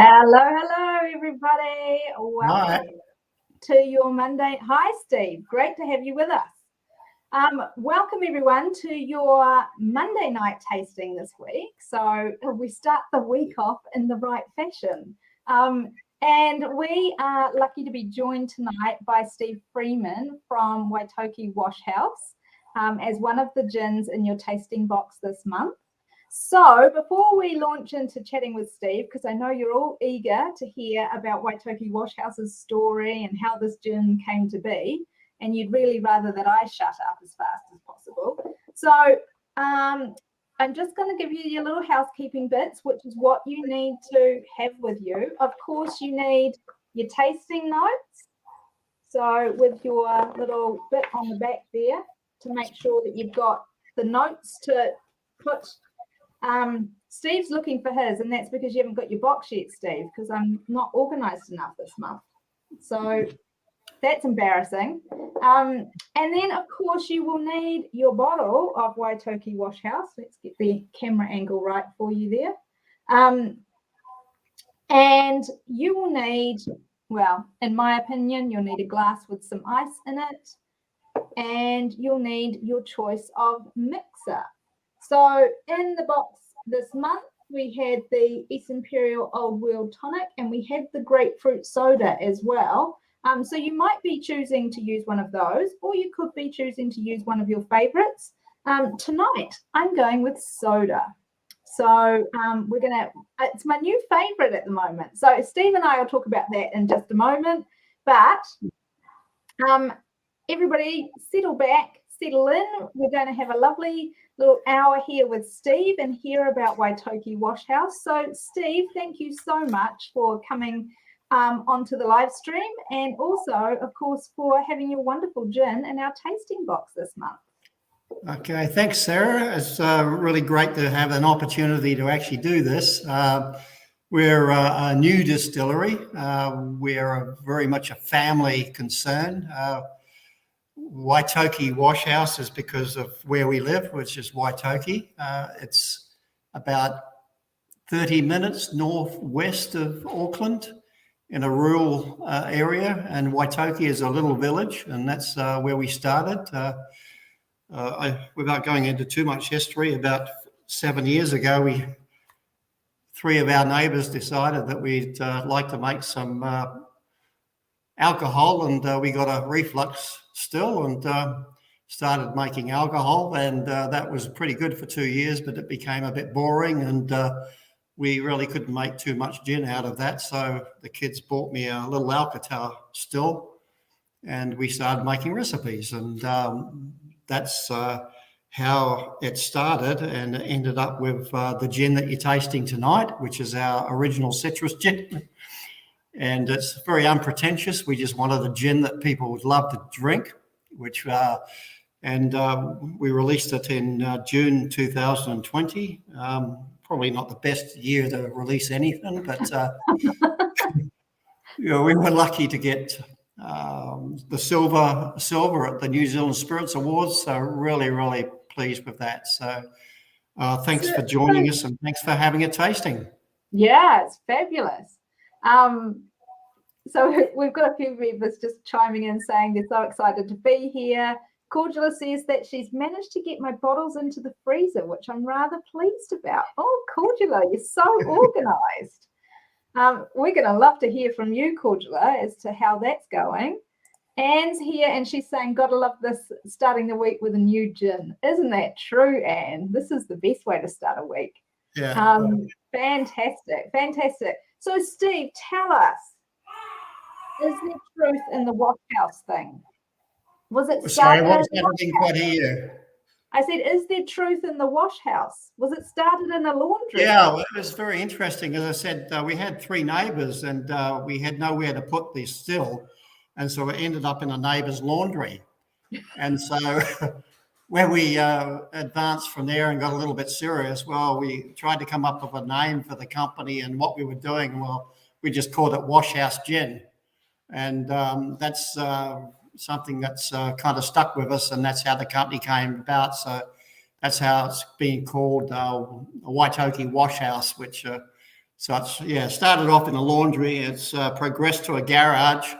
Hello, everybody. Hi. Welcome to your Monday. Hi, Steve. Great to have you with us. Welcome, everyone, to your Monday night tasting this week. So we start the week off in the right fashion. And we are lucky to be joined tonight by Steve Freeman from Waitoki Washhouse as one of the gins in your tasting box this month. So before we launch into chatting with Steve, because I know you're all eager to hear about Waitoki Washhouse's story and how this gin came to be, and you'd really rather that I shut up as fast as possible. So I'm just going to give you your little housekeeping bits, which is what you need to have with you. Of course, you need your tasting notes. So with your little bit on the back there to make sure that you've got the notes to put. Steve's looking for his, and that's because you haven't got your box yet, Steve, because I'm not organized enough this month. So that's embarrassing. And then, of course, you will need your bottle of Waitoki Washhouse. Let's get the camera angle right for you there. And you will need, well, in my opinion, you'll need a glass with some ice in it, and you'll need your choice of mixer. So in the box this month, we had the East Imperial Old World Tonic, and we had the grapefruit soda as well. So you might be choosing to use one of those, or you could be choosing to use one of your favorites. Tonight, I'm going with soda. So it's my new favorite at the moment. So Steve and I will talk about that in just a moment. But everybody settle back, settle in. We're going to have a lovely little hour here with Steve and hear about Waitoki Washhouse. So Steve, thank you so much for coming onto the live stream, and also, of course, for having your wonderful gin in our tasting box this month. Okay, thanks, Sarah. It's really great to have an opportunity to actually do this. We're a new distillery. We're very much a family concern. Waitoki Washhouse is because of where we live, which is Waitoki. It's about 30 minutes northwest of Auckland in a rural area, and Waitoki is a little village, and that's where we started. Without going into too much history, about 7 years ago, three of our neighbours decided that we'd like to make some alcohol, and we got a reflux still and started making alcohol, and that was pretty good for 2 years, but it became a bit boring, and we really couldn't make too much gin out of that. So the kids bought me a little Alcatel still, and we started making recipes, and that's how it started, and it ended up with the gin that you're tasting tonight, which is our original citrus gin. And it's very unpretentious. We just wanted a gin that people would love to drink, which we released it in June 2020. Probably not the best year to release anything, but we were lucky to get the silver at the New Zealand Spirits Awards. So really, really pleased with that. So thanks for joining us, and thanks for having a tasting. Yeah, it's fabulous. So we've got a few members just chiming in saying they're so excited to be here. Cordula says that she's managed to get my bottles into the freezer, which I'm rather pleased about. Oh, Cordula, you're so organised. We're going to love to hear from you, Cordula, as to how that's going. Anne's here, and she's saying, gotta love this, starting the week with a new gin. Isn't that true, Anne? This is the best way to start a week. Yeah. Fantastic. So, Steve, tell us, is there truth in the Washhouse thing? Was it started? Sorry, what was that? I didn't quite hear you. I said, is there truth in the Washhouse? Was it started in a laundry? Yeah, well, it was very interesting. As I said, we had three neighbours, and we had nowhere to put this still. And so it ended up in a neighbour's laundry. And so when we advanced from there and got a little bit serious, well, we tried to come up with a name for the company and what we were doing. Well, we just called it Washhouse Gin. And that's something that's kind of stuck with us, and that's how the company came about. So that's how it's been called Waitoki Washhouse, which So it's started off in a laundry. It's progressed to a garage,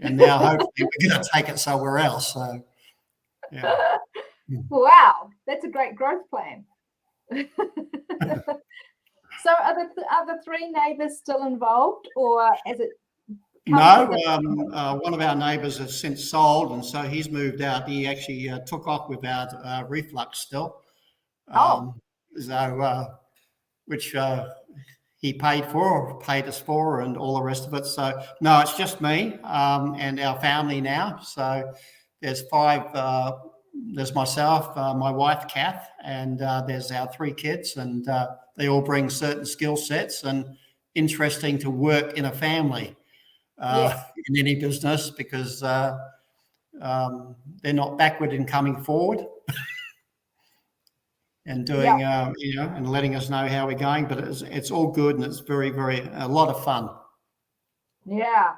and now hopefully we're going to take it somewhere else. So, yeah. Wow, that's a great growth plan. So are the three neighbours still involved, or has it? No, one of our neighbours has since sold, and so he's moved out. He actually took off with our reflux still. Which he paid us for, and all the rest of it. So no, it's just me and our family now. So there's five. There's myself, my wife Kath, and there's our three kids, and they all bring certain skill sets, and interesting to work in a family in any business, because they're not backward in coming forward. And doing, and letting us know how we're going, but it's all good, and it's very, very a lot of fun. Yeah,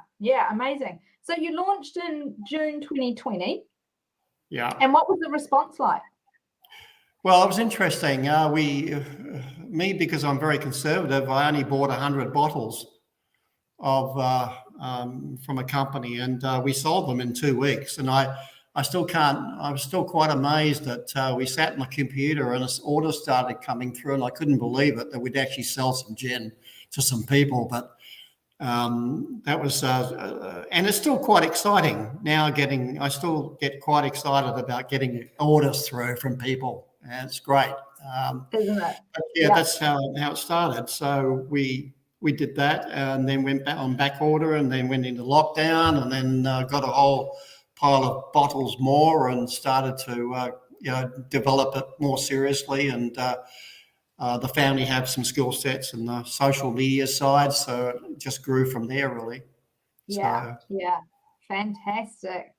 amazing. So you launched in June 2020. Yeah. And what was the response like? Well, it was interesting. Because I'm very conservative, I only bought 100 bottles of from a company, and we sold them in 2 weeks. And I was still quite amazed that we sat on the computer and this order started coming through, and I couldn't believe it, that we'd actually sell some gin to some people. But that was, and it's still quite exciting now. I still get quite excited about getting orders through from people, and it's great. Isn't it? That's how it started. So we did that, and then went back on back order, and then went into lockdown, and then got a whole pile of bottles more, and started to develop it more seriously. And the family have some skill sets in the social media side, so it just grew from there, really. Yeah. Fantastic.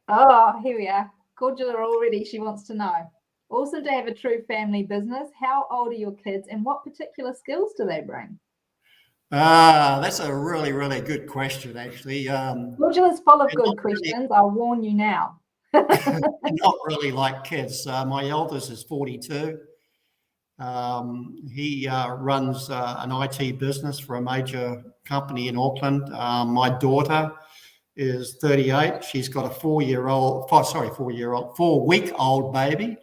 Oh, here we are. Cordula already, she wants to know. Awesome to have a true family business. How old are your kids, and what particular skills do they bring? That's a really, really good question, actually. Cordula's full of good questions. I'll warn you now. Not really like kids. My eldest is 42. He runs an IT business for a major company in Auckland. My daughter is 38. She's got a 4-week-old baby.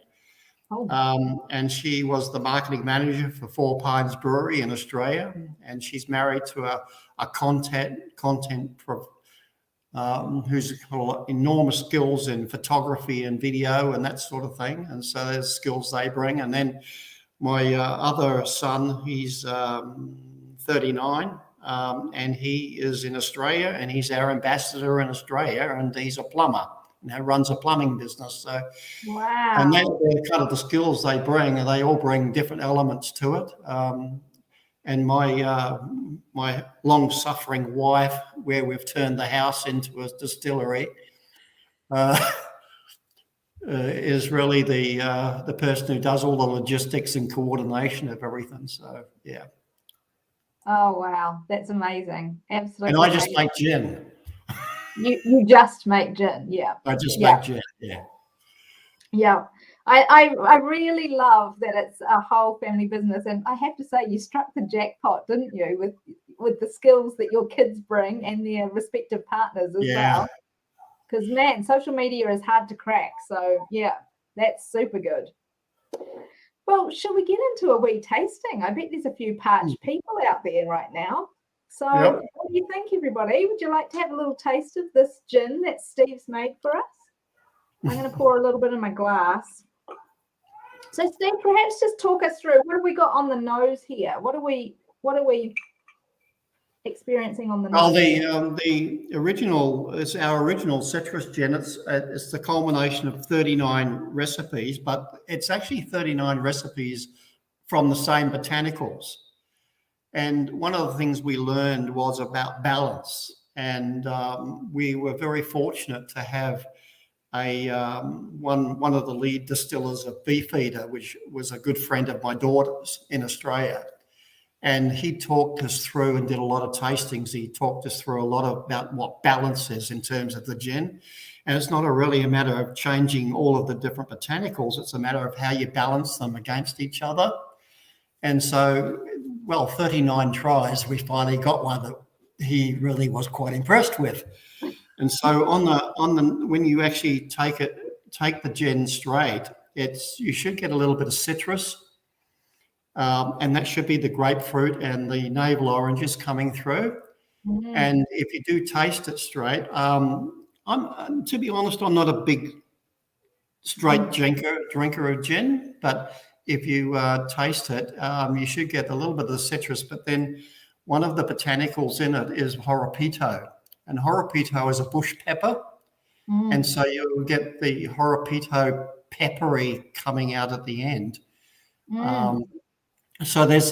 And she was the marketing manager for Four Pines Brewery in Australia, and she's married to a content who's got enormous skills in photography and video and that sort of thing. And so there's skills they bring. And then my other son, he's 39, and he is in Australia, and he's our ambassador in Australia, and he's a plumber. Runs a plumbing business. So, wow. And they're kind of the skills they bring, and they all bring different elements to it. And my long-suffering wife, where we've turned the house into a distillery, is really the person who does all the logistics and coordination of everything. So, yeah. Oh, wow. That's amazing. Absolutely. And I just make gin. You just make gin, yeah. I just make gin, yeah. Yeah. I really love that it's a whole family business, and I have to say you struck the jackpot, didn't you, with the skills that your kids bring and their respective partners as well. Because man, social media is hard to crack. So yeah, that's super good. Well, shall we get into a wee tasting? I bet there's a few parched people out there right now. So what do you think, everybody? Would you like to have a little taste of this gin that Steve's made for us? I'm going to pour a little bit in my glass. So Steve, perhaps just talk us through, what have we got on the nose here? What are we experiencing on the nose? Well, it's our original citrus gin. It's the culmination of 39 recipes, but it's actually 39 recipes from the same botanicals. And one of the things we learned was about balance. And we were very fortunate to have one of the lead distillers of Beefeater, which was a good friend of my daughter's in Australia. And he talked us through and did a lot of tastings. He talked us through a lot about what balance is in terms of the gin. And it's not really a matter of changing all of the different botanicals. It's a matter of how you balance them against each other. And so, well, 39 tries, we finally got one that he really was quite impressed with. And so on the when you actually take the gin straight, you should get a little bit of citrus, and that should be the grapefruit and the navel oranges coming through. And if you do taste it straight, to be honest, I'm not a big straight drinker of gin, but if you taste it, you should get a little bit of the citrus. But then one of the botanicals in it is horopito, and horopito is a bush pepper, and so you'll get the horopito peppery coming out at the end. So there's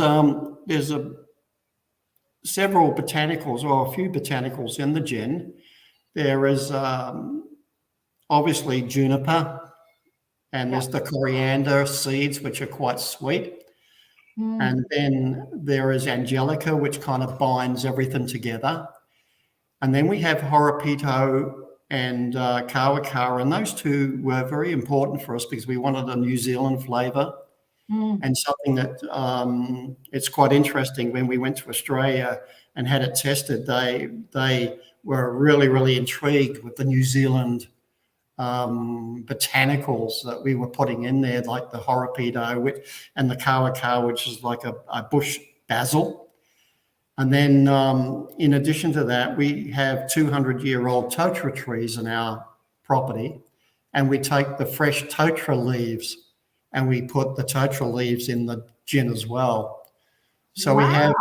several botanicals, or a few botanicals in the gin. There is obviously juniper, and there's the coriander seeds, which are quite sweet. And then there is angelica, which kind of binds everything together. And then we have horopito and kawa, and those two were very important for us because we wanted a New Zealand flavour. And something that it's quite interesting, when we went to Australia and had it tested, they were really, really intrigued with the New Zealand botanicals that we were putting in there, like the horopito and the kawa, which is like a bush basil. And then in addition to that, we have 200-year-old totara trees in our property, and we take the fresh totara leaves and we put the totara leaves in the gin as well. So we have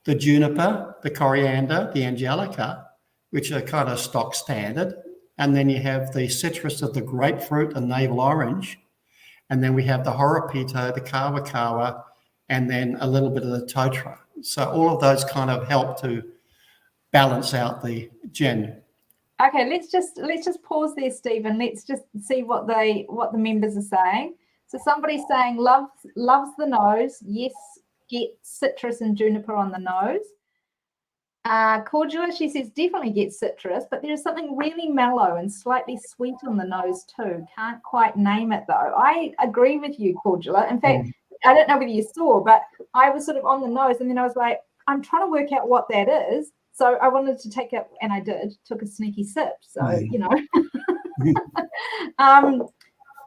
the juniper, the coriander, the angelica, which are kind of stock standard. And then you have the citrus of the grapefruit and navel orange. And then we have the horopito, the kawa, and then a little bit of the totara. So all of those kind of help to balance out the gin. Okay, let's just pause there, Stephen. Let's just see what the members are saying. So somebody's saying loves the nose. Yes, get citrus and juniper on the nose. Cordula, she says definitely get citrus, but there is something really mellow and slightly sweet on the nose too. Can't quite name it though. I agree with you, Cordula. In fact, I don't know whether you saw, but I was sort of on the nose, and then I was like, I'm trying to work out what that is. So I wanted to take it, and I did. Took a sneaky sip. So you know.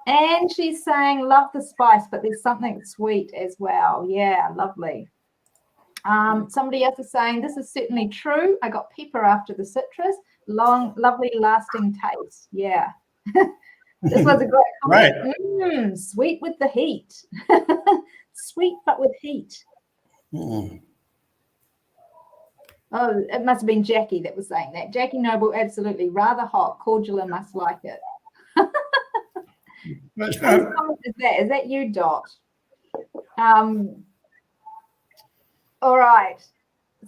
And she's saying love the spice, but there's something sweet as well. Yeah, lovely. Somebody else is saying this is certainly true. I got pepper after the citrus. Lovely, lasting taste. Yeah. This was a great comment. Right. Sweet with the heat. Sweet but with heat. Oh, it must have been Jackie that was saying that. Jackie Noble, absolutely. Rather hot. Cordula must like it. Whose comment is that? Is that you, Dot? All right.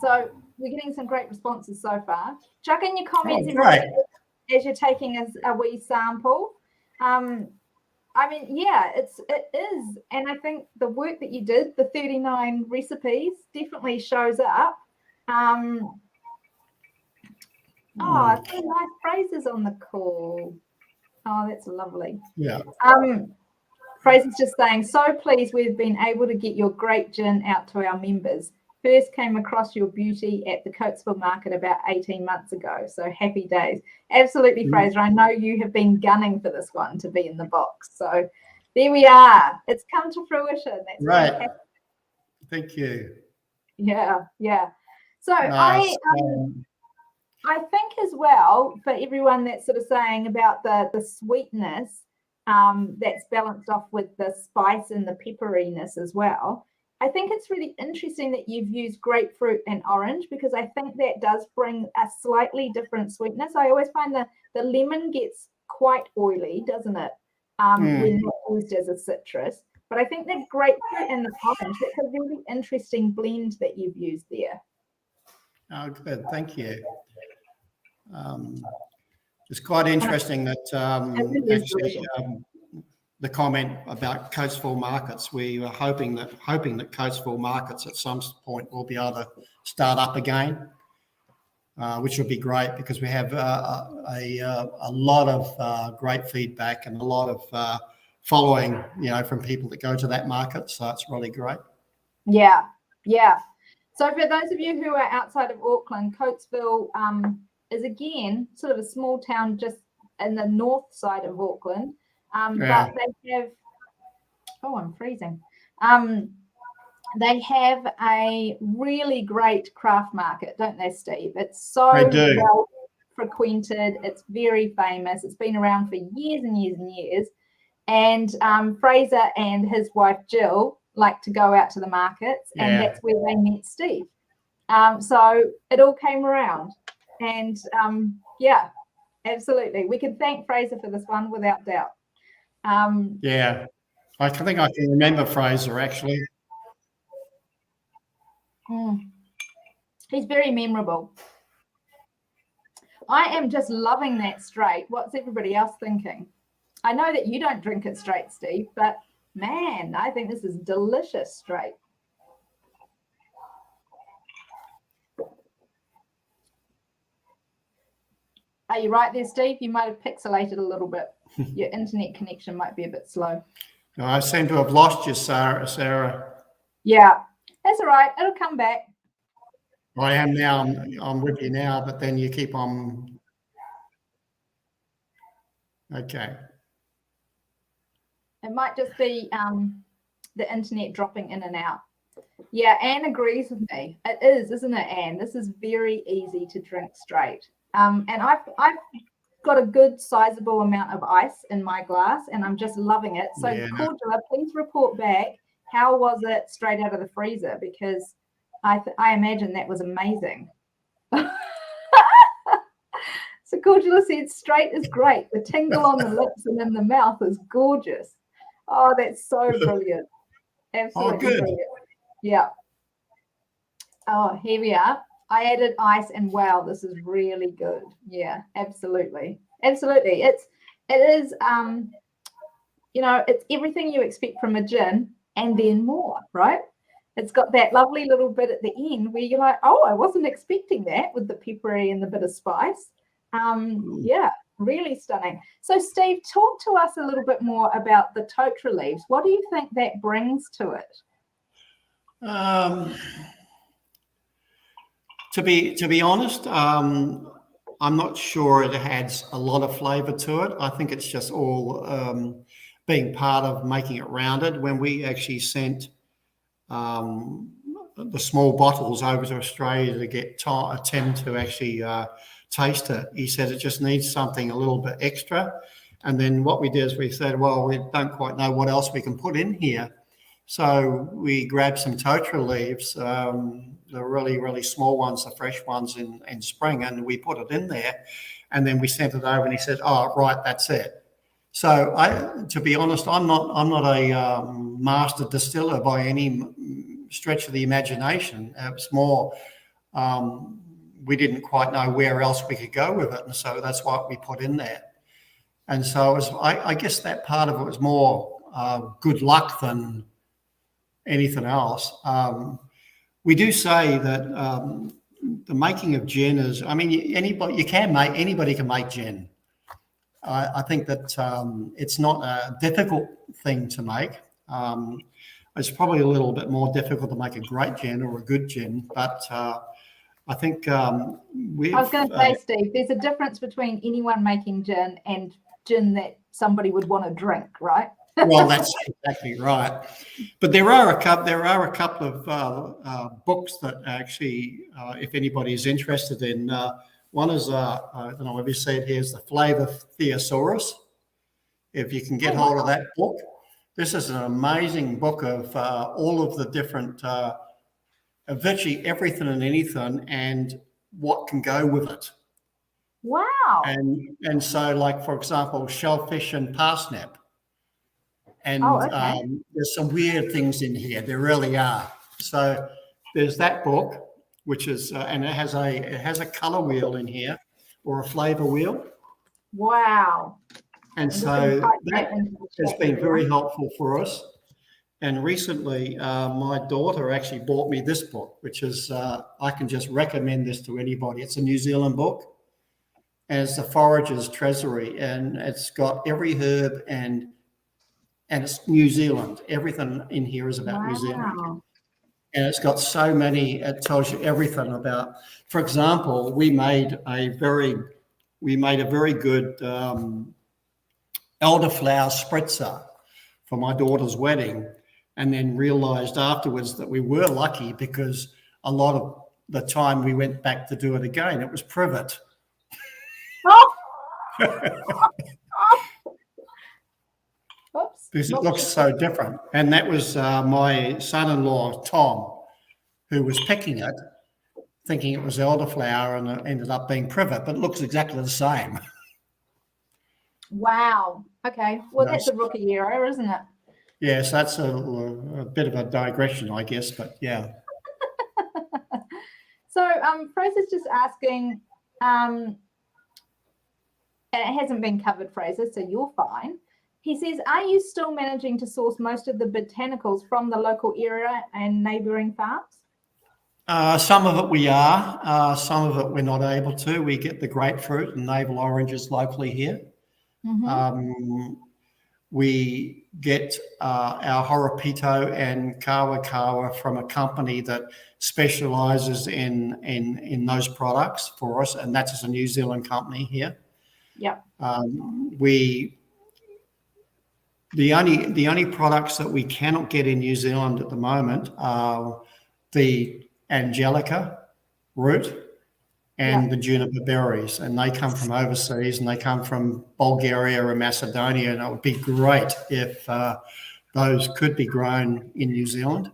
So we're getting some great responses so far. Chuck in your comments as you're taking a wee sample. I mean, yeah, it is. And I think the work that you did, the 39 recipes, definitely shows up. Some nice phrases on the call. Oh, that's lovely. Yeah. Fraser's just saying, so pleased we've been able to get your great gin out to our members. First came across your beauty at the Coatesville market about 18 months ago. So happy days. Absolutely, Fraser. I know you have been gunning for this one to be in the box. So there we are. It's come to fruition. That's right. Fantastic. Thank you. Yeah, yeah. So nice. I think as well, for everyone that's sort of saying about the sweetness that's balanced off with the spice and the pepperiness as well, I think it's really interesting that you've used grapefruit and orange, because I think that does bring a slightly different sweetness. I always find the lemon gets quite oily, doesn't it, when not used as a citrus. But I think the grapefruit and the orange, that's a really interesting blend that you've used there. Oh, good. Thank you. It's quite interesting that the comment about Coatesville markets, we were hoping that Coatesville markets at some point will be able to start up again, which would be great, because we have a lot of great feedback and a lot of following, from people that go to that market. So it's really great. Yeah. So for those of you who are outside of Auckland, Coatesville is again sort of a small town just in the north side of Auckland. But they have, I'm freezing. They have a really great craft market, don't they, Steve? It's so well frequented. It's very famous. It's been around for years and years and years. And Fraser and his wife Jill like to go out to the markets, and that's where they met Steve. So it all came around. And absolutely. We can thank Fraser for this one without doubt. I think I can remember Fraser actually. He's very memorable. I am just loving that straight. What's everybody else thinking? I know that you don't drink it straight, Steve, but man, I think this is delicious straight. Are you right there, Steve? You might have pixelated a little bit. Your internet connection might be a bit slow. No, I seem to have lost you, Sarah. Yeah, that's all right. It'll come back. I am now. I'm with you now, but then you keep on. Okay. It might just be the internet dropping in and out. Yeah, Anne agrees with me. It is, isn't it, Anne? This is very easy to drink straight. And I've got a good sizable amount of ice in my glass, and I'm just loving it. So, Cordula, please report back. How was it straight out of the freezer? Because I imagine that was amazing. So Cordula said, straight is great. The tingle on the lips and in the mouth is gorgeous. Oh, that's so brilliant. Absolutely brilliant. Yeah. Oh, here we are. I added ice and wow, this is really good. Yeah, absolutely. Absolutely. It is, it's everything you expect from a gin and then more, right? It's got that lovely little bit at the end where you're like, oh, I wasn't expecting that, with the peppery and the bit of spice. Yeah, really stunning. So, Steve, talk to us a little bit more about the totara leaves. What do you think that brings to it? To be honest, I'm not sure it adds a lot of flavour to it. I think it's just all being part of making it rounded. When we actually sent the small bottles over to Australia to get Tim to actually taste it, he said it just needs something a little bit extra. And then what we did is we said, well, we don't quite know what else we can put in here. So we grabbed some totara leaves, the really, really small ones, the fresh ones in spring, and we put it in there. And then we sent it over, and he said, oh, right, that's it. So to be honest, I'm not a master distiller by any stretch of the imagination. It was more, we didn't quite know where else we could go with it. And so that's what we put in there. And so it was, I guess that part of it was more good luck than anything else. We do say that the making of gin is, I mean, anybody can make gin. I think that it's not a difficult thing to make. It's probably a little bit more difficult to make a great gin or a good gin, but I think I was going to say, Steve, there's a difference between anyone making gin and gin that somebody would want to drink, right? Well, that's exactly right. But there are a couple of books that actually, if anybody is interested in, one is I don't know if you see it here, is the Flavor Thesaurus. If you can get hold of that book, this is an amazing book of all of the different, virtually everything and anything, and what can go with it. Wow. And so, like, for example, shellfish and parsnip. And there's some weird things in here. There really are. So there's that book, which is, and it has a color wheel in here, or a flavor wheel. Wow. And so that has been very helpful for us. And recently, my daughter actually bought me this book, which is, I can just recommend this to anybody. It's a New Zealand book, and it's the Forager's Treasury, and it's got every herb and and it's New Zealand. Everything in here is about New Zealand. And it's got so many, it tells you everything about, for example, we made a very good elderflower spritzer for my daughter's wedding, and then realized afterwards that we were lucky because a lot of the time we went back to do it again, it was privet. Oh. Oops. Because it looks so different. And that was my son-in-law, Tom, who was picking it, thinking it was elderflower, and it ended up being privet, but it looks exactly the same. Wow. Okay. Well, that's a rookie error, isn't it? Yes, that's a bit of a digression, I guess, but yeah. So Fraser's just asking, it hasn't been covered, Fraser, so you're fine. He says, are you still managing to source most of the botanicals from the local area and neighbouring farms? Some of it we are. Some of it we're not able to. We get the grapefruit and navel oranges locally here. Mm-hmm. We get our Horopito and Kawa from a company that specialises in those products for us, and that's a New Zealand company here. Yeah. The only products that we cannot get in New Zealand at the moment are the Angelica root and the juniper berries, and they come from overseas, and they come from Bulgaria and Macedonia, and it would be great if those could be grown in New Zealand,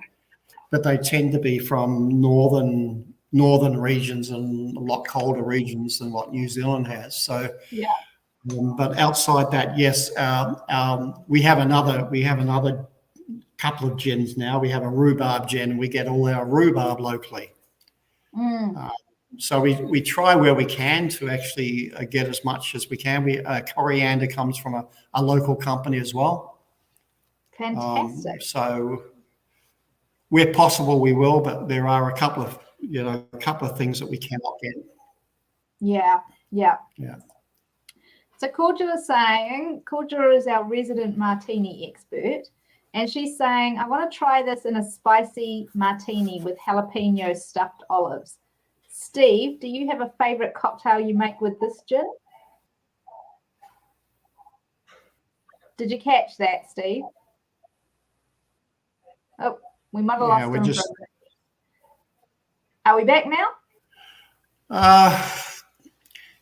but they tend to be from northern regions and a lot colder regions than what New Zealand has. So but outside that, yes, we have another couple of gins now. We have a rhubarb gin, and we get all our rhubarb locally. So we try where we can to actually get as much as we can. Coriander comes from a local company as well. Fantastic. So where possible, we will, but there are a couple of things that we cannot get. Yeah. So Cordula is our resident martini expert, and she's saying, I want to try this in a spicy martini with jalapeno stuffed olives. Steve, do you have a favorite cocktail you make with this gin? Did you catch that, Steve? Oh, we might have lost him. Are we back now?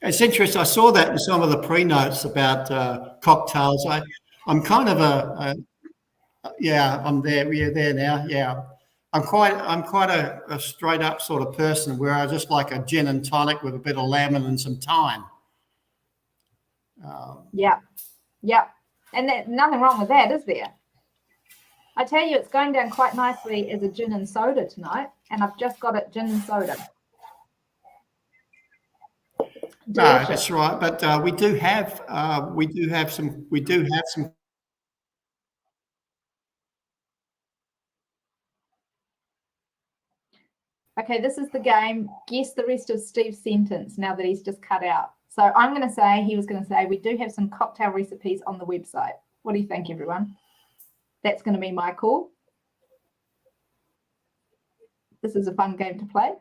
It's interesting. I saw that in some of the pre-notes about cocktails. I'm kind of I'm there. We're there now. Yeah. I'm quite a straight up sort of person where I just like a gin and tonic with a bit of lemon and some thyme. Yeah. And there's nothing wrong with that, is there? I tell you, it's going down quite nicely as a gin and soda tonight, and I've just got it gin and soda. Delicious. No, that's right. But we do have some. Okay, this is the game. Guess the rest of Steve's sentence now that he's just cut out. So I'm going to say, he was going to say, we do have some cocktail recipes on the website. What do you think, everyone? That's going to be my call. This is a fun game to play.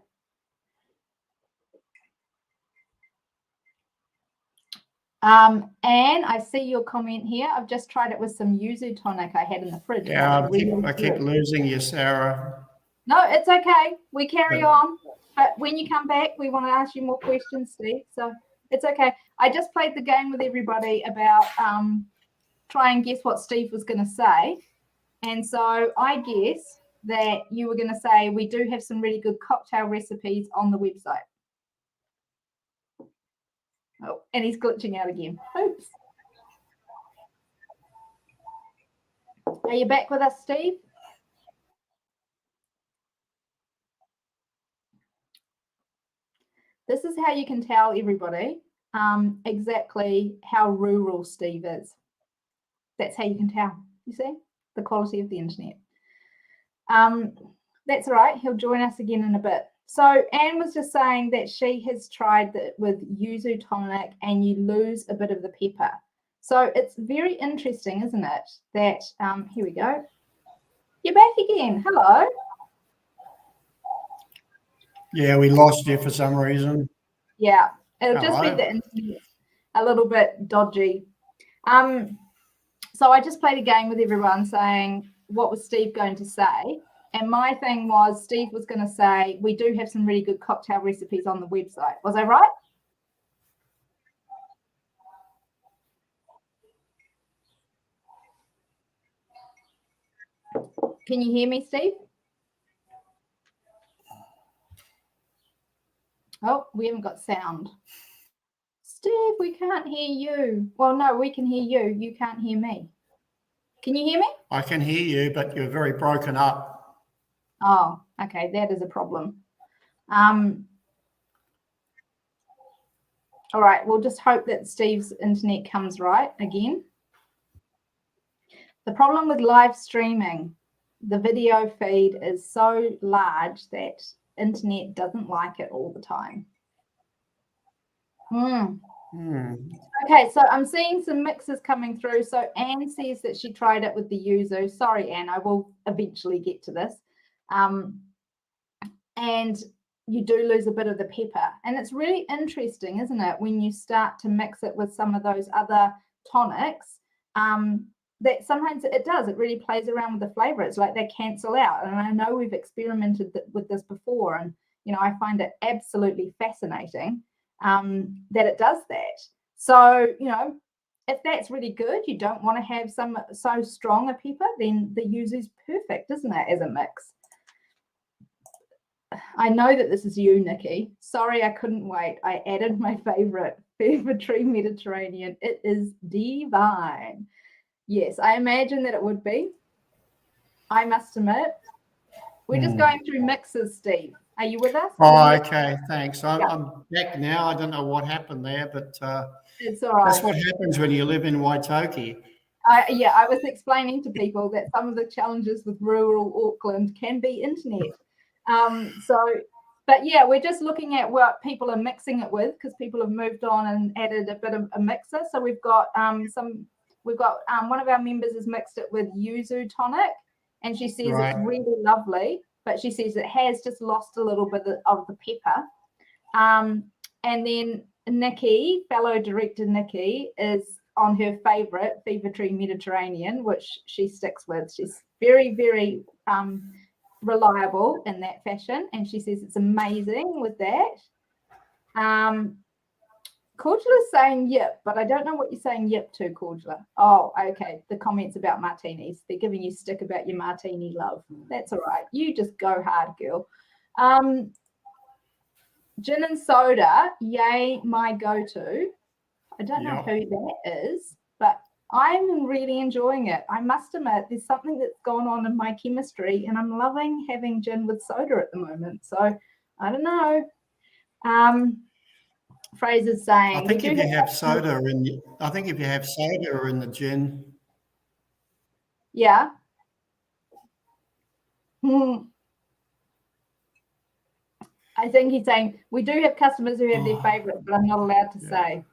And I see your comment here. I've just tried it with some yuzu tonic I had in the fridge. Yeah, I keep losing you, Sarah. No, it's okay. We carry on. But when you come back, we want to ask you more questions, Steve. So it's okay. I just played the game with everybody about try and guess what Steve was going to say. And so I guess that you were going to say we do have some really good cocktail recipes on the website. Oh, and he's glitching out again. Oops. Are you back with us, Steve? This is how you can tell everybody exactly how rural Steve is. That's how you can tell, you see, the quality of the internet. That's all right. He'll join us again in a bit. So Anne was just saying that she has tried that with yuzu tonic and you lose a bit of the pepper. So it's very interesting, isn't it? That here we go. You're back again. Hello. Yeah, we lost you for some reason. Yeah, it'll just be Hello. the internet a little bit dodgy. So I just played a game with everyone saying, what was Steve going to say? And my thing was, Steve was going to say, we do have some really good cocktail recipes on the website. Was I right? Can you hear me, Steve? Oh, we haven't got sound. Steve, we can't hear you. Well, no, we can hear you. You can't hear me. Can you hear me? I can hear you, but you're very broken up. Oh, okay. That is a problem. All right. We'll just hope that Steve's internet comes right again. The problem with live streaming, the video feed is so large that internet doesn't like it all the time. Okay, so I'm seeing some mixes coming through. So Anne says that she tried it with the yuzu. Sorry, Anne, I will eventually get to this. And you do lose a bit of the pepper. And it's really interesting, isn't it, when you start to mix it with some of those other tonics, that sometimes it does. It really plays around with the flavor. It's like they cancel out. And I know we've experimented with this before. And, you know, I find it absolutely fascinating that it does that. So, you know, if that's really good, you don't want to have so strong a pepper, then the yuzu's perfect, isn't it, as a mix? I know that this is you, Nikki. Sorry, I couldn't wait. I added my favorite, Fever Tree Mediterranean. It is divine. Yes, I imagine that it would be. I must admit. We're just going through mixes, Steve. Are you with us? Oh, okay, thanks. I'm back now. I don't know what happened there, but it's all right. That's what happens when you live in Waitoki. Yeah, I was explaining to people that some of the challenges with rural Auckland can be internet. But yeah, we're just looking at what people are mixing it with because people have moved on and added a bit of a mixer. So we've got one of our members has mixed it with yuzu tonic, and she says It's really lovely, but she says it has just lost a little bit of the pepper. And then Nikki, fellow director Nikki, is on her favorite Fever Tree Mediterranean, which she sticks with. She's very, very reliable in that fashion, and she says it's amazing with that. Cordula's saying yip, but I don't know what you're saying yip to, Cordula. Oh, okay. The comments about martinis. They're giving you stick about your martini love. That's all right. You just go hard, girl. Gin and soda, yay, my go-to. I don't know who that is, but I'm really enjoying it. I must admit, there's something that's gone on in my chemistry, and I'm loving having gin with soda at the moment. So I don't know. Fraser's saying, I think if you have soda in the gin. Yeah. I think he's saying we do have customers who have their favourites, but I'm not allowed to say.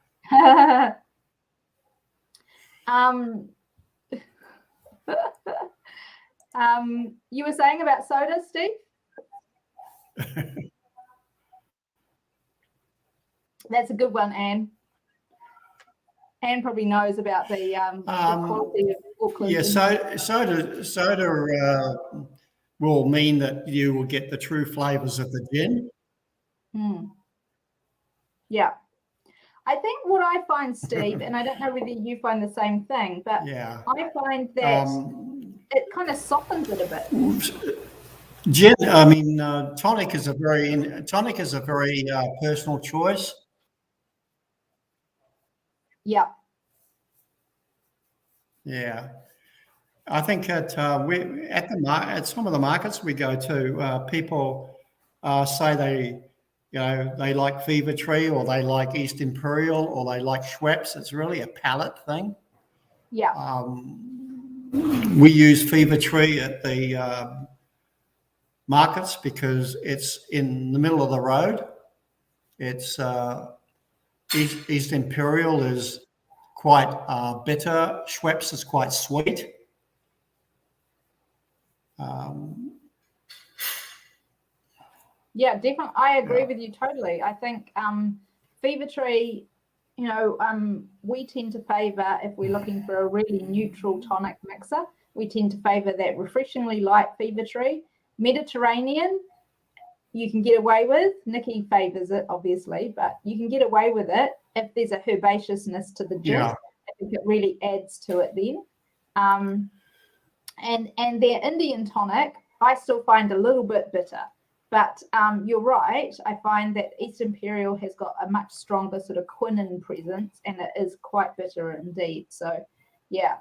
You were saying about soda, Steve? That's a good one, Anne. Anne probably knows about the quality of Auckland. Yeah, soda will mean that you will get the true flavours of the gin. Yeah. I think what I find, Steve, and I don't know whether you find the same thing, but I find that it kind of softens it a bit. Gin, I mean, tonic is a very personal choice. Yeah. Yeah. I think at some of the markets we go to, people say they like Fever Tree, or they like East Imperial, or they like Schweppes. It's really a palate thing. Yeah. We use Fever Tree at the markets because it's in the middle of the road. It's East Imperial is quite bitter. Schweppes is quite sweet. Yeah, definitely. I agree with you totally. I think Fever Tree, we tend to favour, if we're looking for a really neutral tonic mixer, we tend to favour that refreshingly light Fever Tree. Mediterranean, you can get away with. Nikki favours it, obviously, but you can get away with it if there's a herbaceousness to the gin. Yeah. I think it really adds to it then. And their Indian tonic, I still find a little bit bitter. But you're right. I find that East Imperial has got a much stronger sort of quinine presence, and it is quite bitter indeed. So, yeah.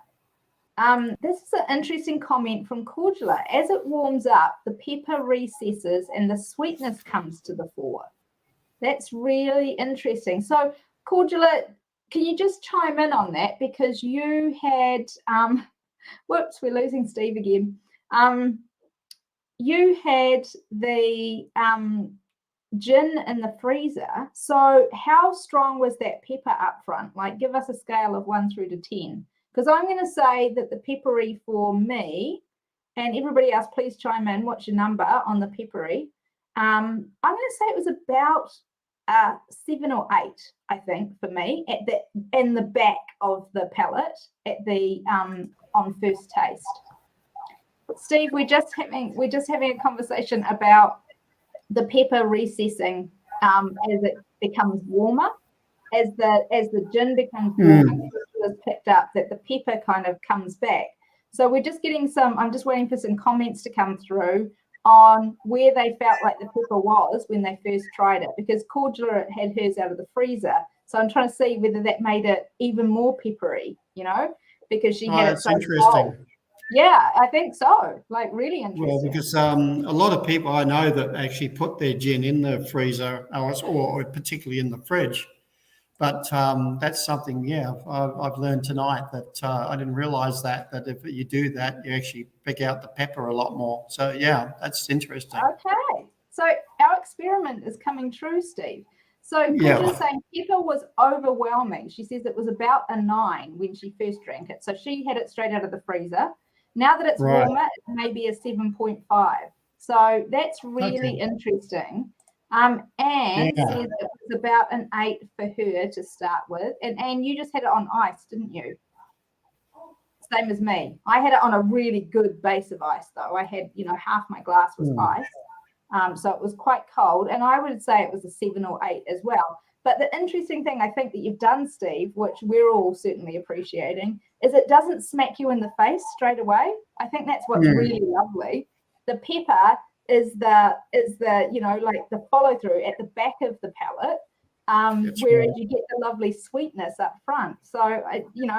This is an interesting comment from Cordula. As it warms up, the pepper recesses and the sweetness comes to the fore. That's really interesting. So, Cordula, can you just chime in on that? Because you had, whoops, we're losing Steve again. You had the gin in the freezer. So how strong was that pepper up front? Like, give us a scale of 1 through to 10. Because I'm going to say that the peppery for me, and everybody else, please chime in. What's your number on the peppery? I'm going to say it was about 7 or 8, I think, for me, in the back of the palate at the on first taste. Steve, we're just having a conversation about the pepper recessing as it becomes warmer, as the gin becomes warmer, it's picked up that the pepper kind of comes back. So we're just getting I'm just waiting for some comments to come through on where they felt like the pepper was when they first tried it, because Cordula had hers out of the freezer. So I'm trying to see whether that made it even more peppery, because she had it so interesting. cold. Yeah, I think so. Like, really interesting. Well, because a lot of people I know that actually put their gin in the freezer or particularly in the fridge. But that's something, I've learned tonight that I didn't realise that if you do that, you actually pick out the pepper a lot more. So, yeah, that's interesting. Okay. So our experiment is coming true, Steve. So Cordula's saying pepper was overwhelming. She says it was about a 9 when she first drank it. So she had it straight out of the freezer. Now that it's warmer, it may be a 7.5. So that's really interesting. And says it was about an 8 for her to start with. And you just had it on ice, didn't you? Same as me. I had it on a really good base of ice, though. I had, half my glass was ice. So it was quite cold. And I would say it was a 7 or 8 as well. But the interesting thing I think that you've done, Steve, which we're all certainly appreciating, is it doesn't smack you in the face straight away. I think that's what's really lovely. The pepper is the like the follow through at the back of the palate, whereas you get the lovely sweetness up front. So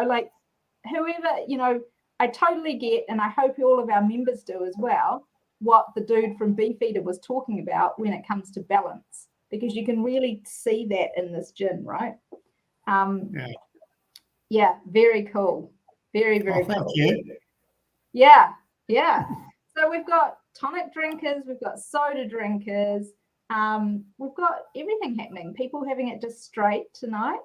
like whoever, I totally get, and I hope all of our members do as well, what the dude from Beefeater was talking about when it comes to balance, because you can really see that in this gin, right? Yeah, very cool. Very, very cool. Thank you. Yeah. So we've got tonic drinkers, we've got soda drinkers, we've got everything happening. People having it just straight tonight.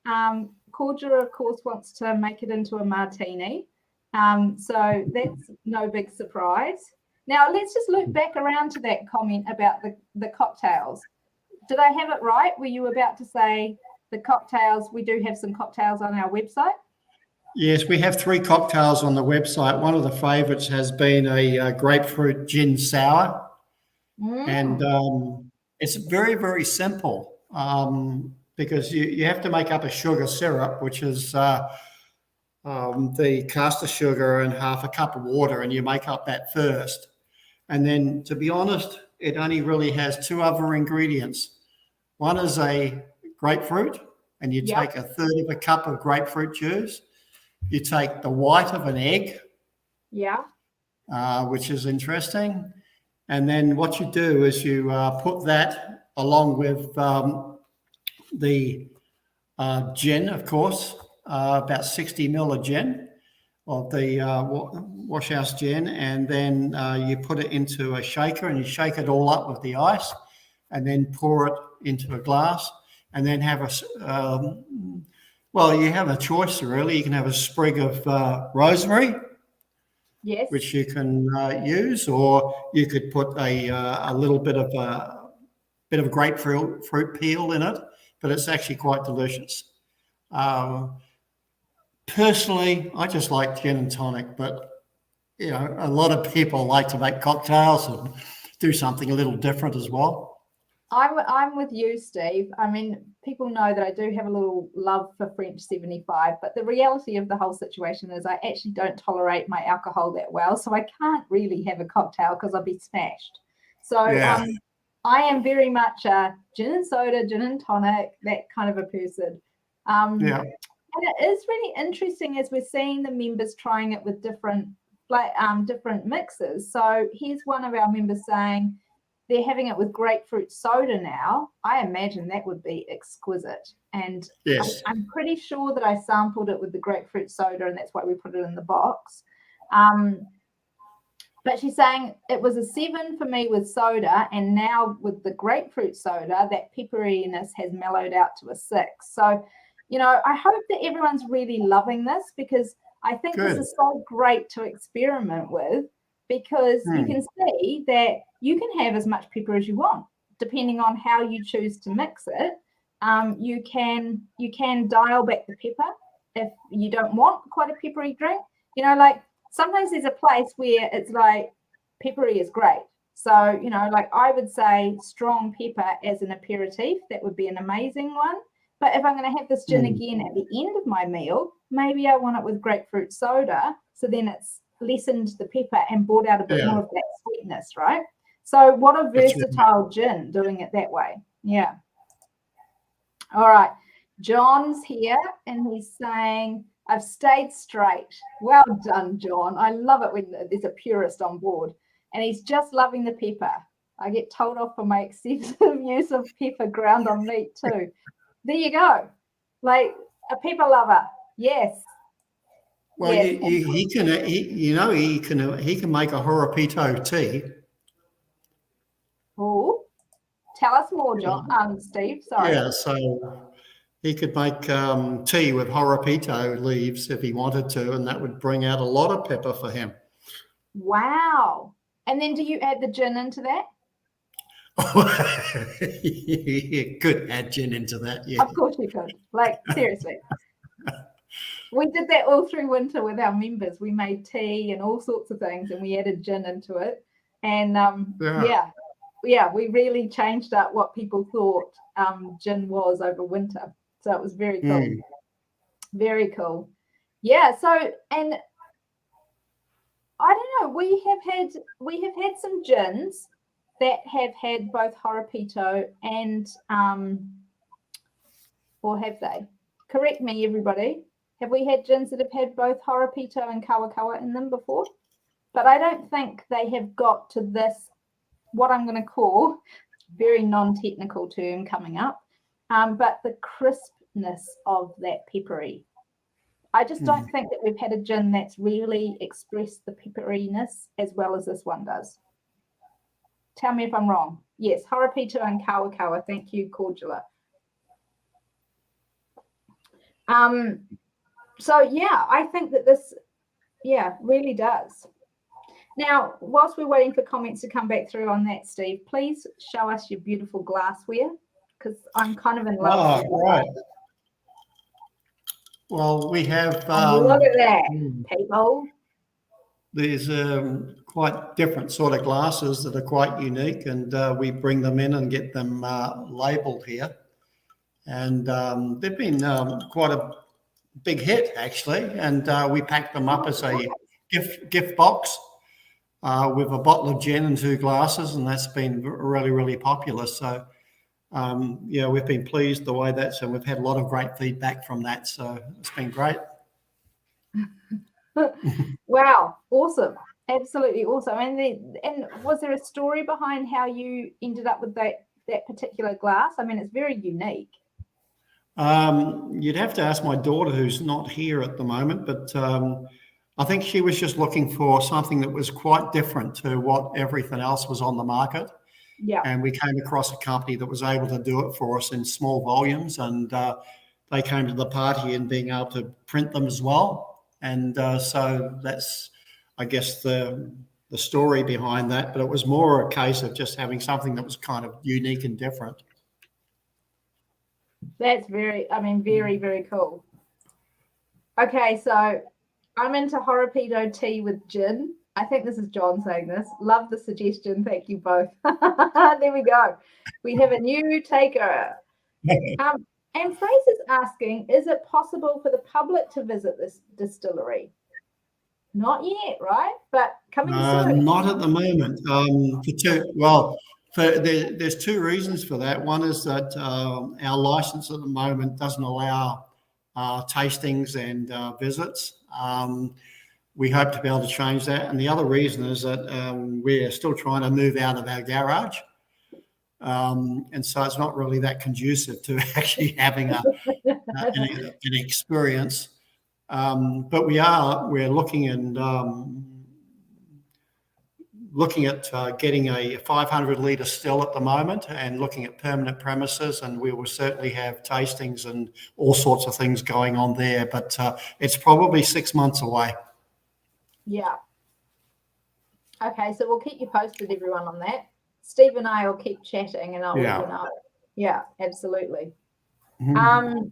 Cordula, of course, wants to make it into a martini. So that's no big surprise. Now, let's just loop back around to that comment about the cocktails. Did I have it right? Were you about to say the cocktails? We do have some cocktails on our website. Yes, we have 3 cocktails on the website. One of the favourites has been a grapefruit gin sour. And it's very, very simple because you have to make up a sugar syrup, which is the caster sugar and half a cup of water, and you make up that first. And then, to be honest, it only really has 2 other ingredients. One is a grapefruit, and you take a third of a cup of grapefruit juice. You take the white of an egg, which is interesting. And then what you do is you put that along with the gin, of course, about 60 ml of gin of the Washhouse gin, and then you put it into a shaker and you shake it all up with the ice, and then pour it into a glass, and then have Well, you have a choice, really. You can have a sprig of rosemary, Yes. which you can use, or you could put a little bit of grapefruit peel in it, but it's actually quite delicious. Personally, I just like gin and tonic, but a lot of people like to make cocktails and do something a little different as well. I'm with you, Steve. I mean, people know that I do have a little love for French 75, but the reality of the whole situation is I actually don't tolerate my alcohol that well, so I can't really have a cocktail because I'll be smashed. So Yeah. I am very much a gin and soda, gin and tonic, that kind of a person. Yeah. And it is really interesting as we're seeing the members trying it with different mixes. So here's one of our members saying they're having it with grapefruit soda now. I imagine that would be exquisite. And Yes. I'm pretty sure that I sampled it with the grapefruit soda, and that's why we put it in the box. But she's saying it was a 7 for me with soda, and now with the grapefruit soda, that pepperiness has mellowed out to a 6. So, I hope that everyone's really loving this, because I think Good. this is so great to experiment with, because you can see that you can have as much pepper as you want, depending on how you choose to mix it. You can dial back the pepper if you don't want quite a peppery drink. Like sometimes there's a place where it's like peppery is great. So, like I would say strong pepper as an aperitif, that would be an amazing one. But if I'm going to have this gin again at the end of my meal, maybe I want it with grapefruit soda. So then it's lessened the pepper and brought out a bit more of that sweetness, right? So what a versatile gin doing it that way. Yeah. All right. John's here and he's saying, I've stayed straight. Well done, John. I love it when there's a purist on board. And he's just loving the pepper. I get told off for my excessive use of pepper ground on meat too. There you go. Like a pepper lover. Yes. Well, yes. he can make a Horopito tea. Oh, tell us more, John. Steve. Sorry. Yeah, so he could make tea with Horopito leaves if he wanted to, and that would bring out a lot of pepper for him. Wow. And then do you add the gin into that? You could add gin into that, yeah. Of course you could. Like, seriously. We did that all through winter with our members. We made tea and all sorts of things, and we added gin into it. And we really changed up what people thought gin was over winter. So it was very cool. Very cool. Yeah. So, and I don't know, we have had some gins that have had both Horopito and or have they? Correct me, everybody. Have we had gins that have had both Horopito and Kawakawa in them before? But I don't think they have got to this, what I'm going to call, very non-technical term coming up, but the crispness of that peppery. I just don't think that we've had a gin that's really expressed the pepperiness as well as this one does. Tell me if I'm wrong. Yes, Horopito and Kawakawa. Thank you, Cordula. So, yeah, I think that this, really does. Now, whilst we're waiting for comments to come back through on that, Steve, please show us your beautiful glassware, because I'm kind of in love with it. Right. Well, we have... look at that, people. There's quite different sort of glasses that are quite unique, and we bring them in and get them labelled here. And they've been quite a big hit, actually, and we packed them up as a gift box with a bottle of gin and 2 glasses, and that's been really, really popular. So, we've been pleased the way that's, and we've had a lot of great feedback from that, so it's been great. Wow, awesome. Absolutely awesome. And was there a story behind how you ended up with that particular glass? I mean, it's very unique. You'd have to ask my daughter, who's not here at the moment, but I think she was just looking for something that was quite different to what everything else was on the market. Yeah. And we came across a company that was able to do it for us in small volumes, and they came to the party and being able to print them as well. And so that's, I guess, the story behind that. But it was more a case of just having something that was kind of unique and different. That's very, very cool. Okay, so I'm into Horapido tea with gin. I think this is John saying this. Love the suggestion. Thank you both. There we go. We have a new taker. And Fraser's asking, is it possible for the public to visit this distillery? Not yet, right? But coming soon. Not at the moment. There's two reasons for that. One is that our license at the moment doesn't allow tastings and visits. We hope to be able to change that. And the other reason is that we're still trying to move out of our garage. And so it's not really that conducive to actually having an experience. But we're looking at getting a 500 litre still at the moment and looking at permanent premises, and we will certainly have tastings and all sorts of things going on there, but it's probably 6 months away. Yeah. Okay, so we'll keep you posted, everyone, on that. Steve and I will keep chatting and I'll let you know. Yeah, absolutely. Mm-hmm.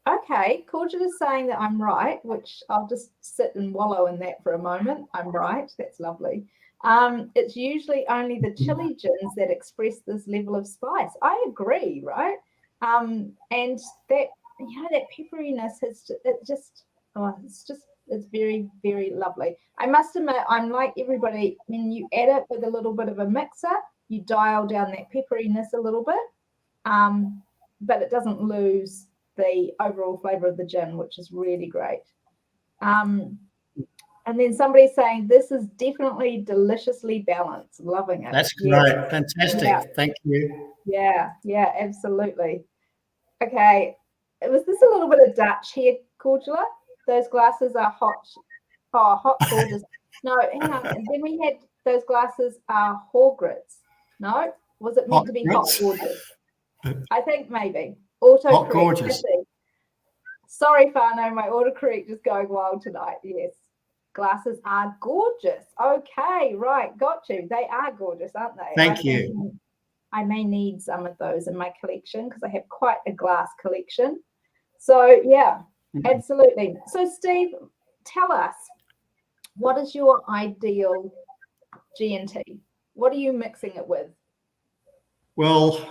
Okay, Cordial is saying that I'm right, which I'll just sit and wallow in that for a moment. I'm right. That's lovely. It's usually only the chili gins that express this level of spice. I agree, right? And that, that pepperiness it's very, very lovely. I must admit, I'm like everybody, when you add it with a little bit of a mixer, you dial down that pepperiness a little bit, but it doesn't lose the overall flavour of the gin, which is really great. And then somebody's saying, this is definitely deliciously balanced. Loving it. That's great. Yeah. Fantastic. Yeah. Thank you. Yeah, absolutely. Okay. Was this a little bit of Dutch here, Cordula? Those glasses are hot. Oh, hot gorgeous. No, hang on. And then we had those glasses are Horgrits. No? Was it meant to be hot gorgeous? I think maybe. Hot gorgeous. Sorry, Fano, my autocorrect is going wild tonight. Yes. Glasses are gorgeous. Okay, right. Got you. They are gorgeous, aren't they? Thank you. I may need some of those in my collection because I have quite a glass collection. So, yeah, absolutely. So, Steve, tell us, what is your ideal G&T? What are you mixing it with? Well,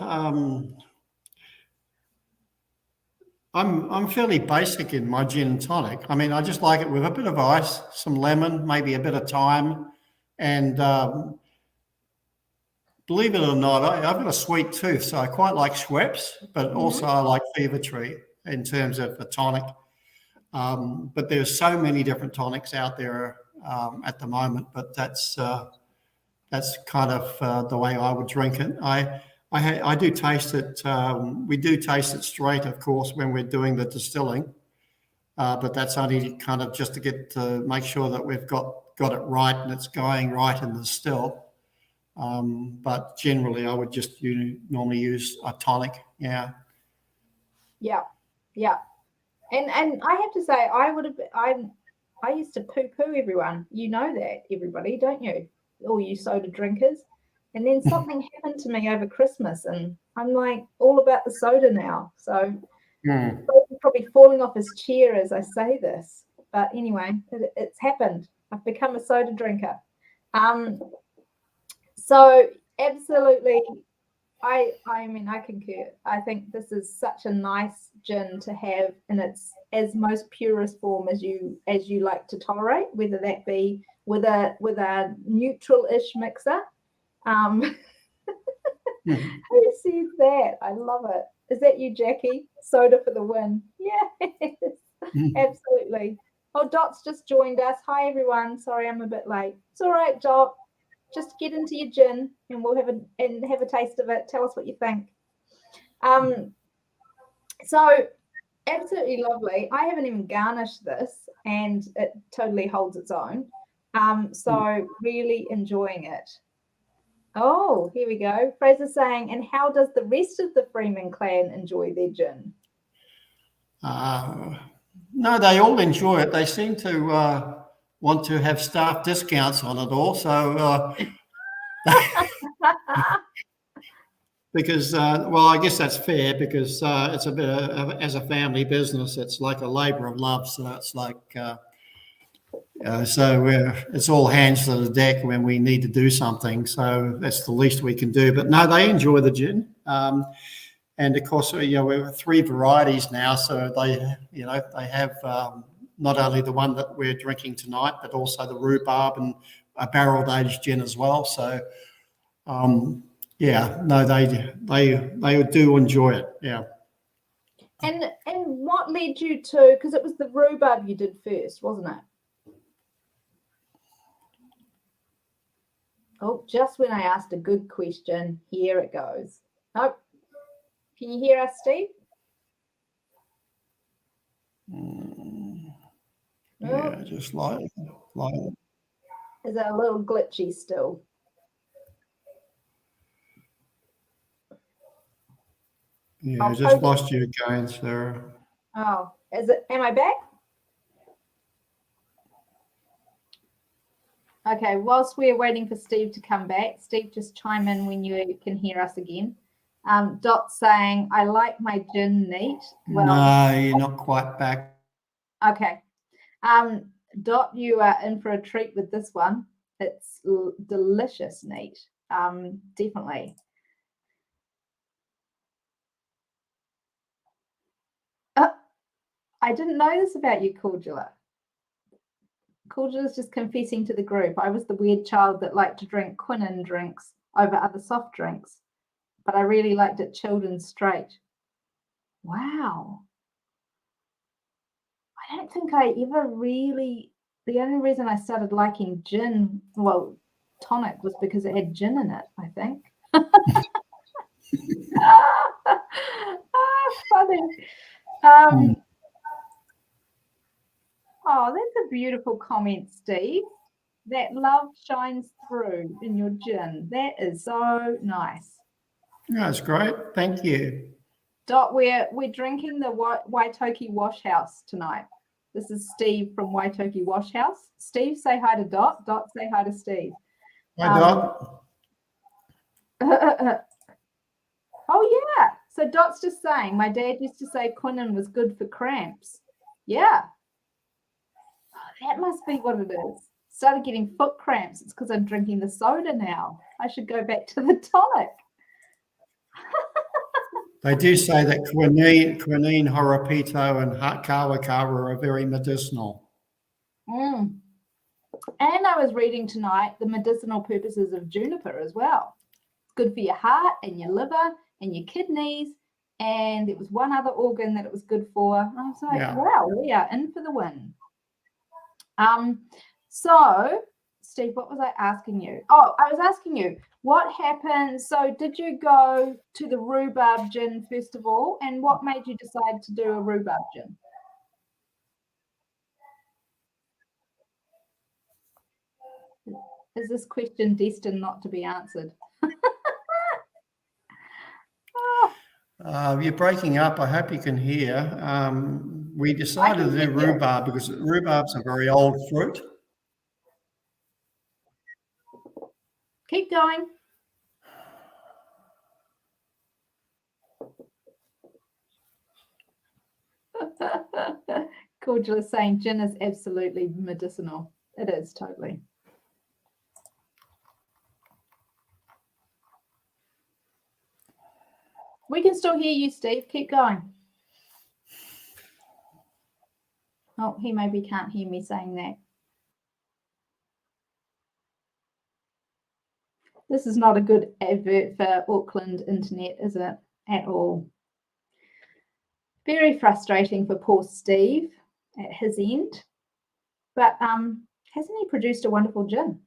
I'm fairly basic in my gin and tonic. I mean, I just like it with a bit of ice, some lemon, maybe a bit of thyme, and believe it or not, I've got a sweet tooth, so I quite like Schweppes, but also I like Fever Tree in terms of a tonic. But there's so many different tonics out there at the moment, but that's kind of the way I would drink it. I do taste it. We do taste it straight, of course, when we're doing the distilling, but that's only kind of just to make sure that we've got it right and it's going right in the still. But generally, I would just normally use a tonic. Yeah. And I have to say, I used to poo-poo everyone. You know that, everybody, don't you? All you soda drinkers. And then something happened to me over Christmas, and I'm like all about the soda now. So probably falling off his chair as I say this. But anyway, it's happened. I've become a soda drinker. So absolutely, I mean, I concur. I think this is such a nice gin to have in its as most purest form as you like to tolerate, whether that be with a neutral-ish mixer. Who says that? I love it. Is that you, Jackie? Soda for the win. Yes, absolutely. Oh, Dot's just joined us. Hi, everyone. Sorry, I'm a bit late. It's all right, Dot. Just get into your gin and we'll have a taste of it. Tell us what you think. So absolutely lovely. I haven't even garnished this and it totally holds its own. So really enjoying it. Oh, here we go. Fraser's saying, and how does the rest of the Freeman clan enjoy their gin? No, they all enjoy it. They seem to want to have staff discounts on it also. Because, well, I guess that's fair because it's a bit as a family business, it's like a labour of love. So it's like, it's all hands to the deck when we need to do something. So that's the least we can do. But no, they enjoy the gin. And of course, we have 3 varieties now. So they have not only the one that we're drinking tonight, but also the rhubarb and a barrel aged gin as well. So, yeah, no, they do enjoy it. Yeah. And what led you to? Because it was the rhubarb you did first, wasn't it? Oh, just when I asked a good question, here it goes. Oh, can you hear us, Steve? Yeah, just like. Is it a little glitchy still? Yeah, I just lost you again, Sarah. Oh, is it? Am I back? Okay, whilst we're waiting for Steve to come back, Steve, just chime in when you can hear us again. Dot's saying, I like my gin neat. Well, no, you're not quite back. Okay. Dot, you are in for a treat with this one. It's delicious neat. Definitely. I didn't know this about you, Cordula. Cordula's just confessing to the group. I was the weird child that liked to drink quinine drinks over other soft drinks, but I really liked it chilled and straight. Wow. I don't think I ever really, the only reason I started liking gin, well, tonic, was because it had gin in it, I think. Funny. Oh, that's a beautiful comment, Steve. That love shines through in your gin. That is so nice. That's great. Thank you. Dot, we're drinking the Waitoki Washhouse tonight. This is Steve from Waitoki Washhouse. Steve, say hi to Dot. Dot, say hi to Steve. Hi, Dot. Oh, yeah. So Dot's just saying, my dad used to say quinine was good for cramps. Yeah. Oh, that must be what it is. Started getting foot cramps. It's because I'm drinking the soda now. I should go back to the tonic. They do say that quinine, horopito, and kawakawa are very medicinal. And I was reading tonight the medicinal purposes of juniper as well. It's good for your heart and your liver and your kidneys. And there was one other organ that it was good for. I was like, wow, we are in for the win. So, Steve, what was I asking you? Oh, I was asking you, what happened? So did you go to the rhubarb gin first of all? And what made you decide to do a rhubarb gin? Is this question destined not to be answered? You're breaking up. I hope you can hear. We decided to do rhubarb because rhubarb's a very old fruit. Keep going. Cordula is saying gin is absolutely medicinal. It is totally. We can still hear you, Steve. Keep going. Oh, he maybe can't hear me saying that. This is not a good advert for Auckland internet, is it? At all. Very frustrating for poor Steve at his end. But hasn't he produced a wonderful gin?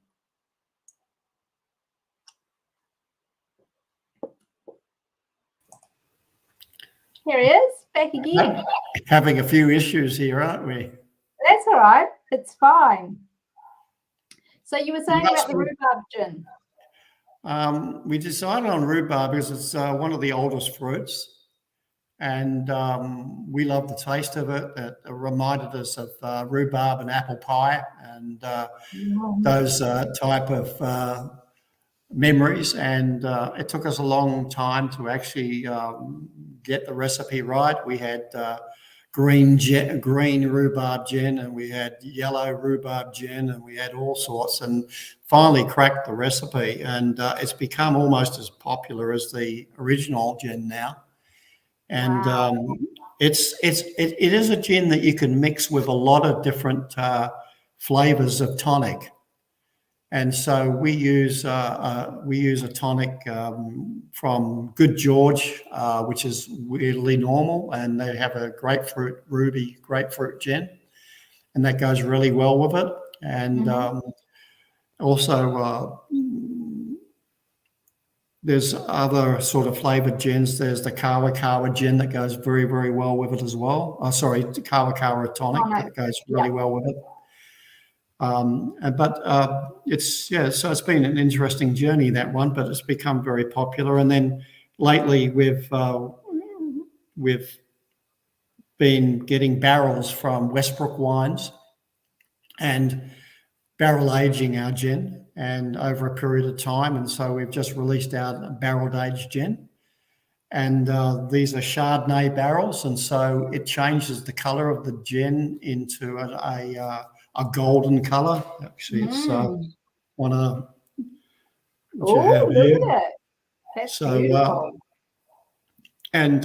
Here he is, back again. Having a few issues here, aren't we? That's all right. It's fine. So you were saying about the rhubarb gin. We decided on rhubarb because it's one of the oldest fruits. and we love the taste of it. It reminded us of rhubarb and apple pie, and those type of memories. And it took us a long time to actually get the recipe right. We had green rhubarb gin, and we had yellow rhubarb gin, and we had all sorts, and finally cracked the recipe. And it's become almost as popular as the original gin now. And it is a gin that you can mix with a lot of different flavors of tonic. And so we use a tonic from Good George, which is weirdly normal, and they have a ruby grapefruit gin, and that goes really well with it. And also there's other sort of flavored gins. There's the Kawa gin that goes very, very well with it as well. The Kawa tonic that goes really well with it. So it's been an interesting journey, that one, but it's become very popular. And then lately we've been getting barrels from Westbrook Wines and barrel aging our gin, and over a period of time. And so we've just released our barrel aged gin, and these are Chardonnay barrels, and so it changes the color of the gin into a golden color. Actually, it's one of which I have look here. at it. That's beautiful. And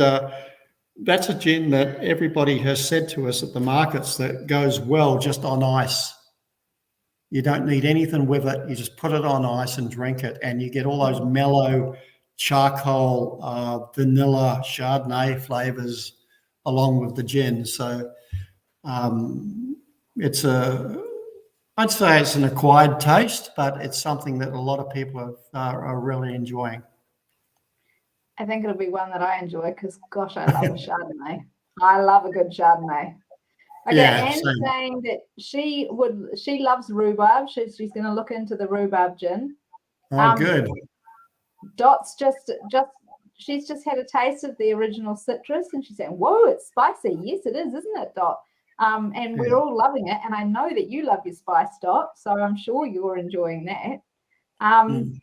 that's a gin that everybody has said to us at the markets that goes well just on ice. You don't need anything with it. You just put it on ice and drink it, and you get all those mellow charcoal, vanilla, Chardonnay flavors along with the gin. So I'd say it's an acquired taste, but it's something that a lot of people are really enjoying. I think it'll be one that I enjoy because, gosh, I love a Chardonnay. I love a good Chardonnay. Okay, Anne's saying that she loves rhubarb. She's going to look into the rhubarb gin. Oh, good. Dot's she's just had a taste of the original citrus, and she's saying, "Whoa, it's spicy." Yes, it is, isn't it, Dot? And we're all loving it, and I know that you love your spice, Dot, so I'm sure you're enjoying that. And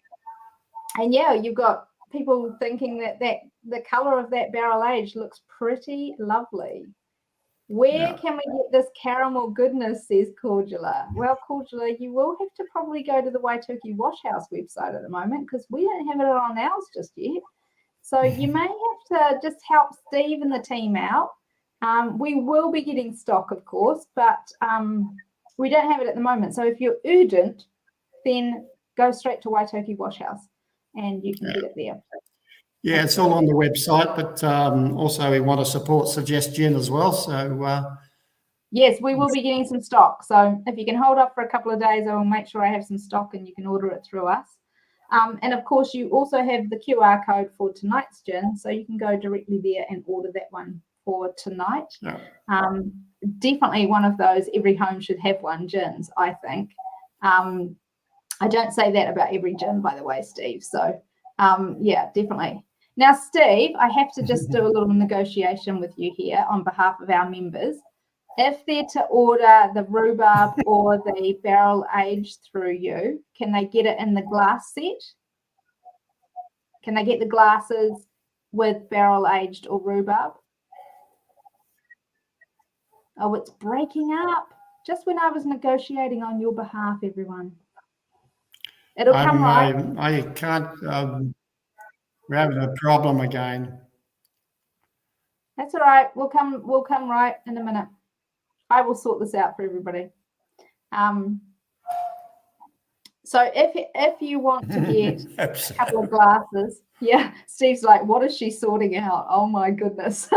yeah, you've got people thinking that the color of that barrel age looks pretty lovely. Where can we get this caramel goodness, says Cordula? Well, Cordula, you will have to probably go to the Waitoki Washhouse website at the moment, because we don't have it on ours just yet. So you may have to just help Steve and the team out. We will be getting stock, of course, but we don't have it at the moment. So if you're urgent, then go straight to Waitoki Washhouse and you can get it there. Yeah, it's all on the website, but also we want to support Suggest Gin as well. So yes, we will be getting some stock. So if you can hold up for a couple of days, I will make sure I have some stock and you can order it through us. And of course, you also have the QR code for tonight's gin, so you can go directly there and order that one for tonight. Definitely one of those every home should have one gins, I think. I don't say that about every gin, by the way, Steve. So yeah, definitely. Now, Steve, I have to just do a little negotiation with you here on behalf of our members. If they're to order the rhubarb or the barrel aged through you, can they get it in the glass set? Can they get the glasses with barrel aged or rhubarb? Oh, it's breaking up. Just when I was negotiating on your behalf, everyone. It'll come right. I can't. We're having a problem again. That's all right. We'll come right in a minute. I will sort this out for everybody. So if you want to get a couple of glasses, yeah, Steve's like, what is she sorting out? Oh my goodness.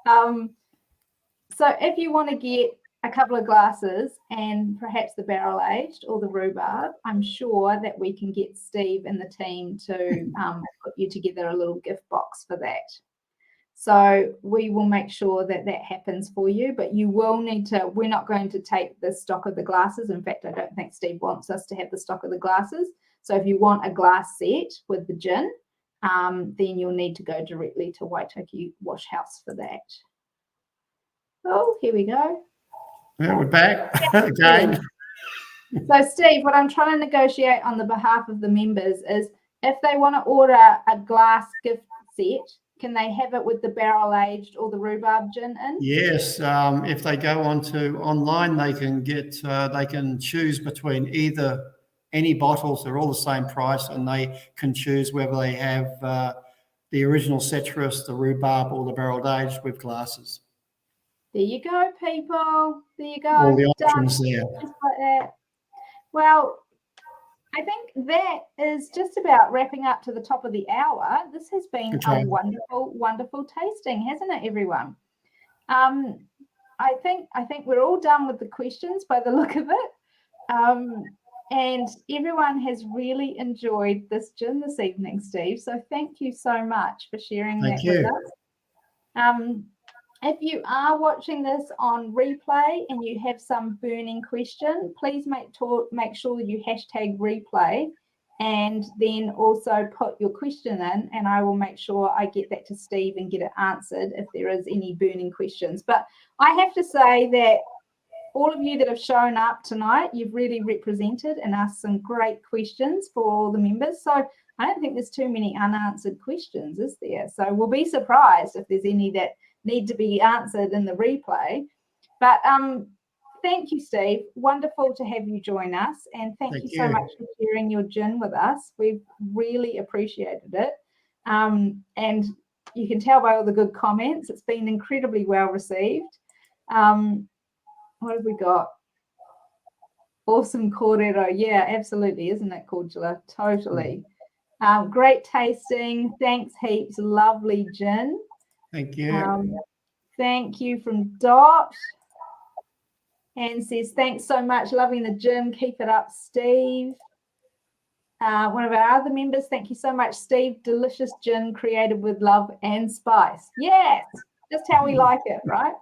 So if you want to get a couple of glasses and perhaps the barrel aged or the rhubarb, I'm sure that we can get Steve and the team to put you together a little gift box for that. So we will make sure that that happens for you, but you will need to, we're not going to take the stock of the glasses. In fact, I don't think Steve wants us to have the stock of the glasses. So if you want a glass set with the gin, then you'll need to go directly to Waitoki Washhouse for that. Oh, here we go. Yeah, we're back again. So, Steve, what I'm trying to negotiate on the behalf of the members is if they want to order a glass gift set, can they have it with the barrel-aged or the rhubarb gin in? Yes, if they go onto online, they can get they can choose between either any bottles. They're all the same price, and they can choose whether they have the original citrus, the rhubarb, or the barrel-aged with glasses. There you go, people. There you go. All the options there. Just like that. Well, I think that is just about wrapping up to the top of the hour. This has been a wonderful, wonderful tasting, hasn't it, everyone? I think we're all done with the questions by the look of it. And everyone has really enjoyed this gin this evening, Steve. So thank you so much for sharing that with us. If you are watching this on replay and you have some burning question, please make sure you hashtag replay and then also put your question in, and I will make sure I get that to Steve and get it answered if there is any burning questions. But I have to say that all of you that have shown up tonight, you've really represented and asked some great questions for all the members. So I don't think there's too many unanswered questions, is there? So we'll be surprised if there's any that need to be answered in the replay. But thank you, Steve. Wonderful to have you join us, and thank you so much for sharing your gin with us. We've really appreciated it, and you can tell by all the good comments, it's been incredibly well received. What have we got? Awesome Cordero. Yeah, absolutely, isn't it, Cordula? Totally. Great tasting. Thanks heaps. Lovely gin. Thank you. Thank you from Dot. And says, thanks so much. Loving the gin. Keep it up, Steve. One of our other members, thank you so much, Steve. Delicious gin created with love and spice. Yes, just how we like it, right?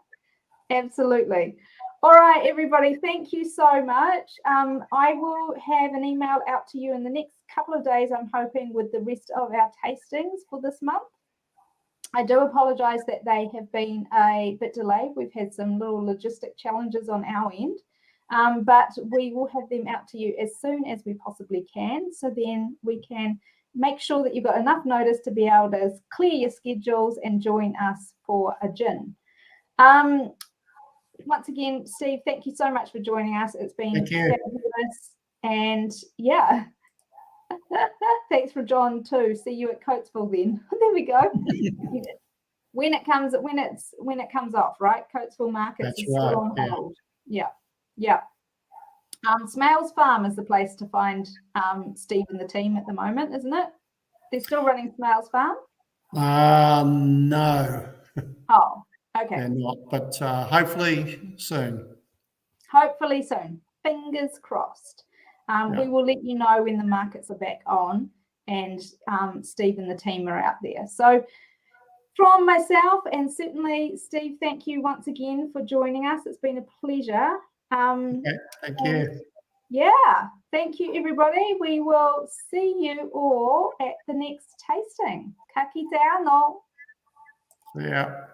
Absolutely. All right, everybody, thank you so much. I will have an email out to you in the next couple of days, I'm hoping, with the rest of our tastings for this month. I do apologise that they have been a bit delayed. We've had some little logistic challenges on our end, but we will have them out to you as soon as we possibly can. So then we can make sure that you've got enough notice to be able to clear your schedules and join us for a gin. Once again, Steve, thank you so much for joining us. It's been fabulous. And yeah. Thanks for John too. See you at Coatesville then. There we go. when it comes off, right? Coatesville Markets is still on hold. Yeah. Smales Farm is the place to find Steve and the team at the moment, isn't it? They're still running Smales Farm? No. Oh, okay. They're not, but hopefully soon. Hopefully soon. Fingers crossed. We will let you know when the markets are back on and Steve and the team are out there. So from myself and certainly Steve, thank you once again for joining us. It's been a pleasure. Thank you. Yeah, thank you, everybody. We will see you all at the next tasting. Ka kite anō. Yeah.